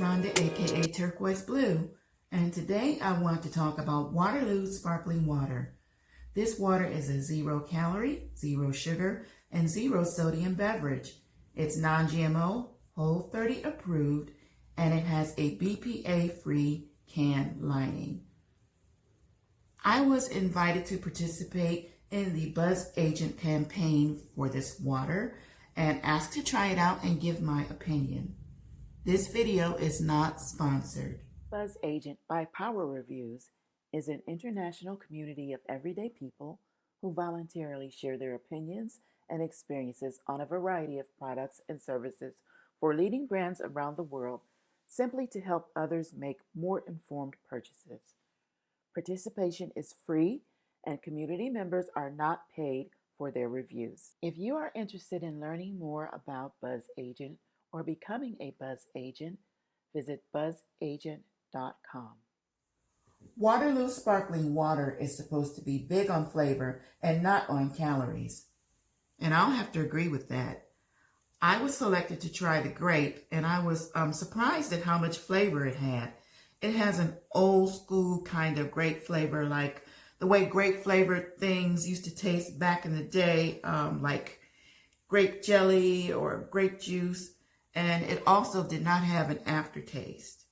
Rhonda, aka Turquoise Blue, and today I want to talk about Waterloo Sparkling Water. This water is a 0-calorie, 0 sugar, and 0 sodium beverage. It's non-GMO, Whole30 approved, and it has a BPA Free Can Lining. I was invited to participate in the BzzAgent campaign for this water and asked to try it out and give my opinion. This video is not sponsored. BzzAgent by Power Reviews is an international community of everyday people who voluntarily share their opinions and experiences on a variety of products and services for leading brands around the world, simply to help others make more informed purchases. Participation is free and community members are not paid for their reviews. If you are interested in learning more about BzzAgent or becoming a BzzAgent, visit BzzAgent.com. Waterloo Sparkling Water is supposed to be big on flavor and not on calories. And I'll have to agree with that. I was selected to try the grape, and I was surprised at how much flavor it had. It has an old school kind of grape flavor, like the way grape-flavored things used to taste back in the day, like grape jelly or grape juice. And it also did not have an aftertaste.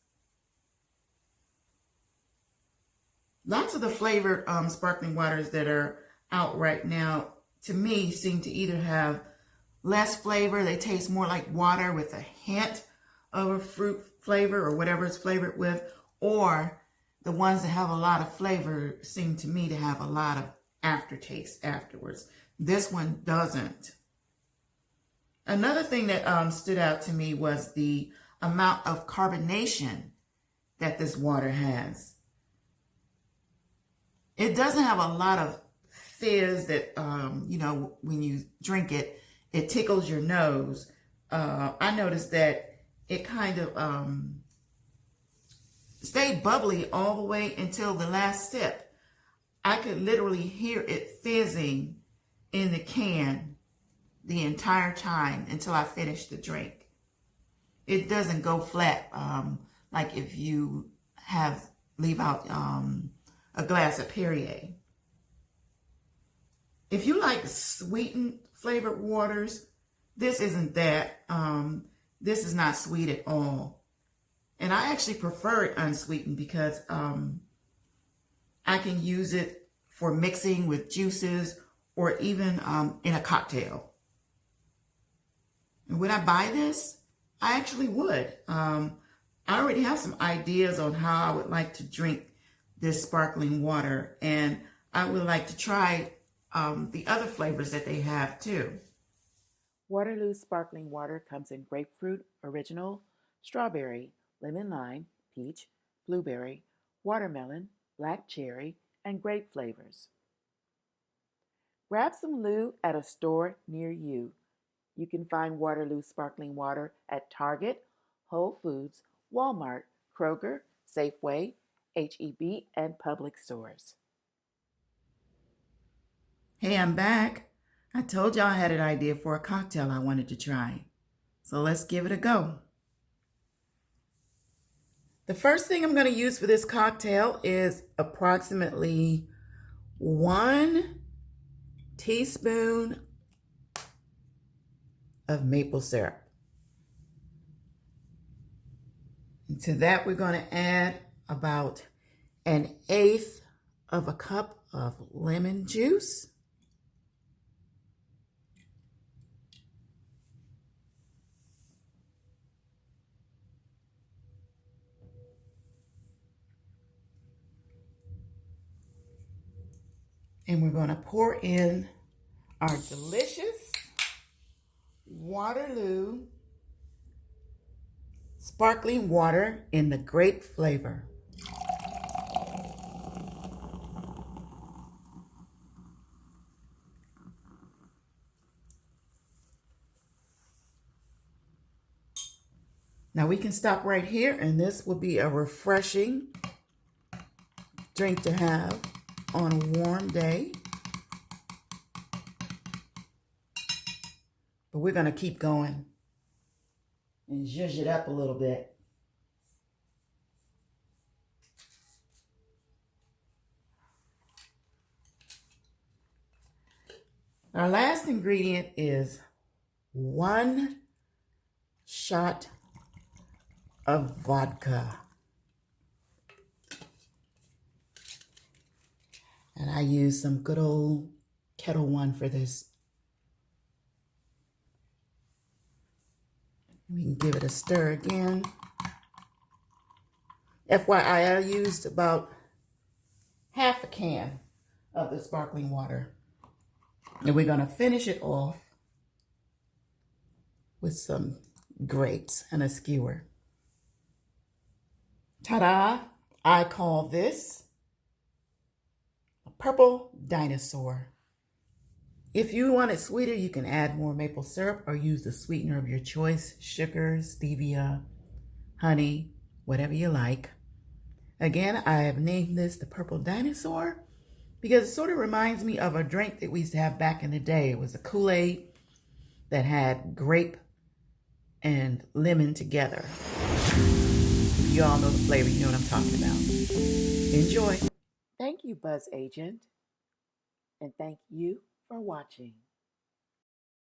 Lots of the flavored sparkling waters that are out right now, to me, seem to either have less flavor. They taste more like water with a hint of a fruit flavor or whatever it's flavored with, or the ones that have a lot of flavor seem to me to have a lot of aftertaste afterwards. This one doesn't. Another thing that stood out to me was the amount of carbonation that this water has. It doesn't have a lot of fizz that, when you drink it, it tickles your nose. I noticed that it kind of stayed bubbly all the way until the last sip. I could literally hear it fizzing in the can the entire time until I finished the drink. It doesn't go flat like if you leave out a glass of Perrier. If you like sweetened flavored waters, this isn't that. This is not sweet at all. And I actually prefer it unsweetened because I can use it for mixing with juices or even in a cocktail. And would I buy this? I actually would. I already have some ideas on how I would like to drink this sparkling water, and I would like to try the other flavors that they have too. Waterloo Sparkling Water comes in grapefruit, original, strawberry, lemon lime, peach, blueberry, watermelon, black cherry, and grape flavors. Grab some Lou at a store near you. You can find Waterloo Sparkling Water at Target, Whole Foods, Walmart, Kroger, Safeway, H-E-B, and public stores. Hey, I'm back. I told y'all I had an idea for a cocktail I wanted to try. So let's give it a go. The first thing I'm going to use for this cocktail is approximately 1 teaspoon of maple syrup. And to that, we're going to add about 1/8 of a cup of lemon juice. And we're going to pour in our delicious Waterloo Sparkling Water in the grape flavor. Now we can stop right here, and this will be a refreshing drink to have on a warm day. But we're going to keep going and zhuzh it up a little bit. Our last ingredient is 1 shot of vodka. And I use some good old Kettle One for this. We can give it a stir again. FYI, I used about half a can of the sparkling water. And we're going to finish it off with some grapes and a skewer. Ta-da! I call this a Purple Dinosaur. If you want it sweeter, you can add more maple syrup or use the sweetener of your choice, sugar, stevia, honey, whatever you like. Again, I have named this the Purple Dinosaur because it sort of reminds me of a drink that we used to have back in the day. It was a Kool-Aid that had grape and lemon together. You all know the flavor, you know what I'm talking about. Enjoy. Thank you, BzzAgent, and thank you for watching.